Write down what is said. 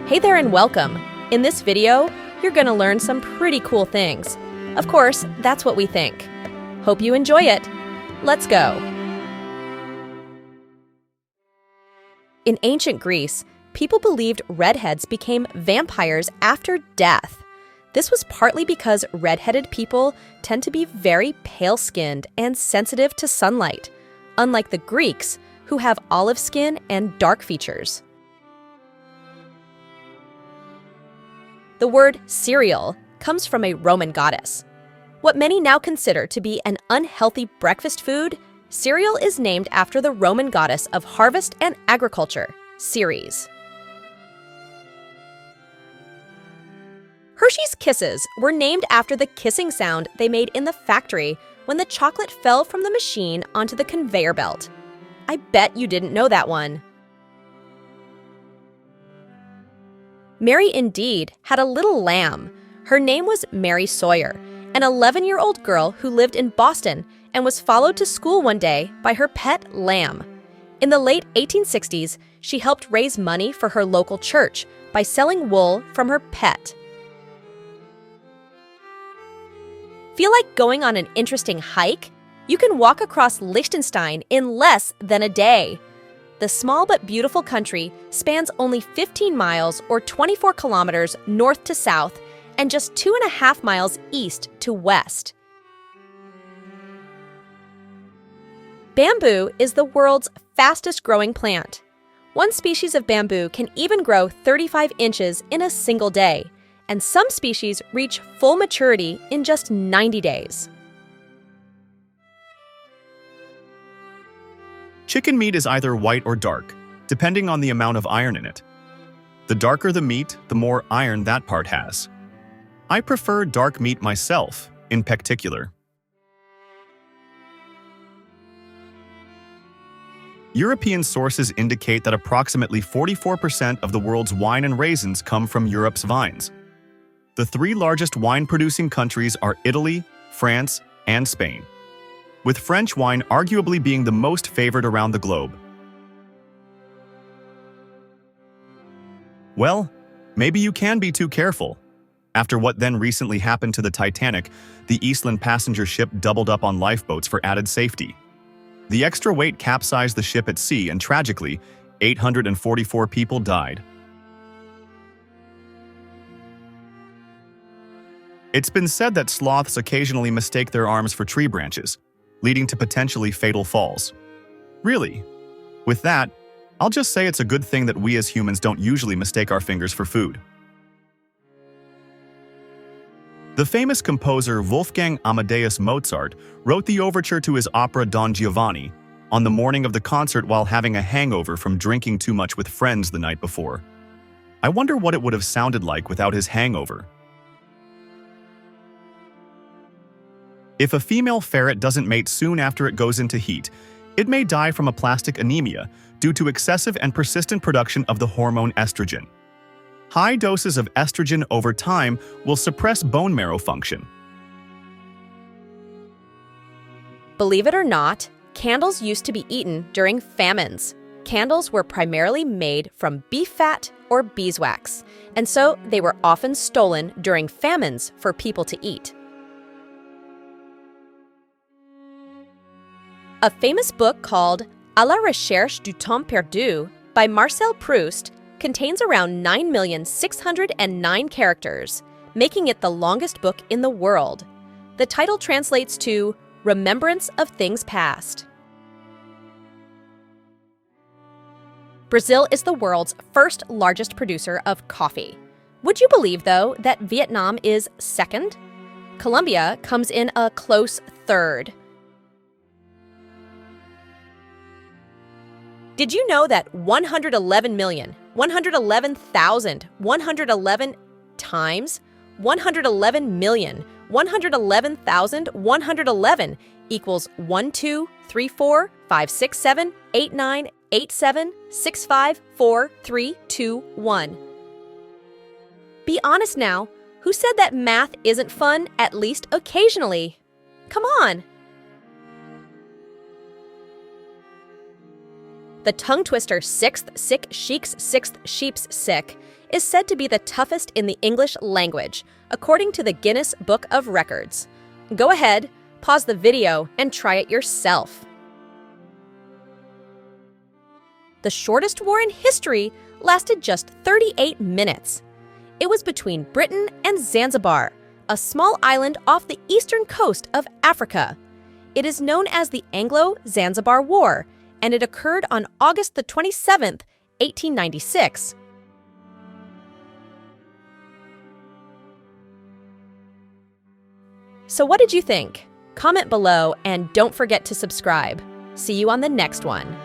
Hey there and welcome. In this video, you're gonna learn some pretty cool things. Of course, that's what we think. Hope you enjoy it. Let's go. In ancient Greece, people believed redheads became vampires after death. This was partly because redheaded people tend to be very pale-skinned and sensitive to sunlight, unlike the Greeks, who have olive skin and dark features. The word cereal comes from a Roman goddess. What many now consider to be an unhealthy breakfast food, cereal is named after the Roman goddess of harvest and agriculture, Ceres. Hershey's Kisses were named after the kissing sound they made in the factory when the chocolate fell from the machine onto the conveyor belt. I bet you didn't know that one. Mary indeed had a little lamb. Her name was Mary Sawyer, an 11-year-old girl who lived in Boston and was followed to school one day by her pet lamb. In the late 1860s, she helped raise money for her local church by selling wool from her pet. Feel like going on an interesting hike? You can walk across Liechtenstein in less than a day. The small but beautiful country spans only 15 miles or 24 kilometers north to south and just 2.5 miles east to west. Bamboo is the world's fastest growing plant. One species of bamboo can even grow 35 inches in a single day, and some species reach full maturity in just 90 days. Chicken meat is either white or dark, depending on the amount of iron in it. The darker the meat, the more iron that part has. I prefer dark meat myself, in particular. European sources indicate that approximately 44% of the world's wine and raisins come from Europe's vines. The three largest wine-producing countries are Italy, France, and Spain, with French wine arguably being the most favored around the globe. Well, maybe you can be too careful. After what then recently happened to the Titanic, the Eastland passenger ship doubled up on lifeboats for added safety. The extra weight capsized the ship at sea and tragically, 844 people died. It's been said that sloths occasionally mistake their arms for tree branches, leading to potentially fatal falls. Really? With that, I'll just say it's a good thing that we as humans don't usually mistake our fingers for food. The famous composer Wolfgang Amadeus Mozart wrote the overture to his opera Don Giovanni on the morning of the concert while having a hangover from drinking too much with friends the night before. I wonder what it would have sounded like without his hangover. If a female ferret doesn't mate soon after it goes into heat, it may die from aplastic anemia due to excessive and persistent production of the hormone estrogen. High doses of estrogen over time will suppress bone marrow function. Believe it or not, candles used to be eaten during famines. Candles were primarily made from beef fat or beeswax, and so they were often stolen during famines for people to eat. A famous book called À la recherche du temps perdu by Marcel Proust contains around 9,609,000 characters, making it the longest book in the world. The title translates to Remembrance of Things Past. Brazil is the world's first largest producer of coffee. Would you believe, though, that Vietnam is second? Colombia comes in a close third. Did you know that 111,111,111 times 111,111,111 equals 1, 2, 3, 4, 5, 6, 7, 8, 9, 8, 7, 6, 5, 4, 3, 2, 1? Be honest now, who said that math isn't fun at least occasionally? Come on! The tongue twister sixth, sick, sheik's, sixth, sheep's, sick is said to be the toughest in the English language, according to the Guinness Book of Records. Go ahead, pause the video, and try it yourself. The shortest war in history lasted just 38 minutes. It was between Britain and Zanzibar, a small island off the eastern coast of Africa. It is known as the Anglo-Zanzibar War, and it occurred on August the 27th, 1896. So what did you think? Comment below and don't forget to subscribe. See you on the next one.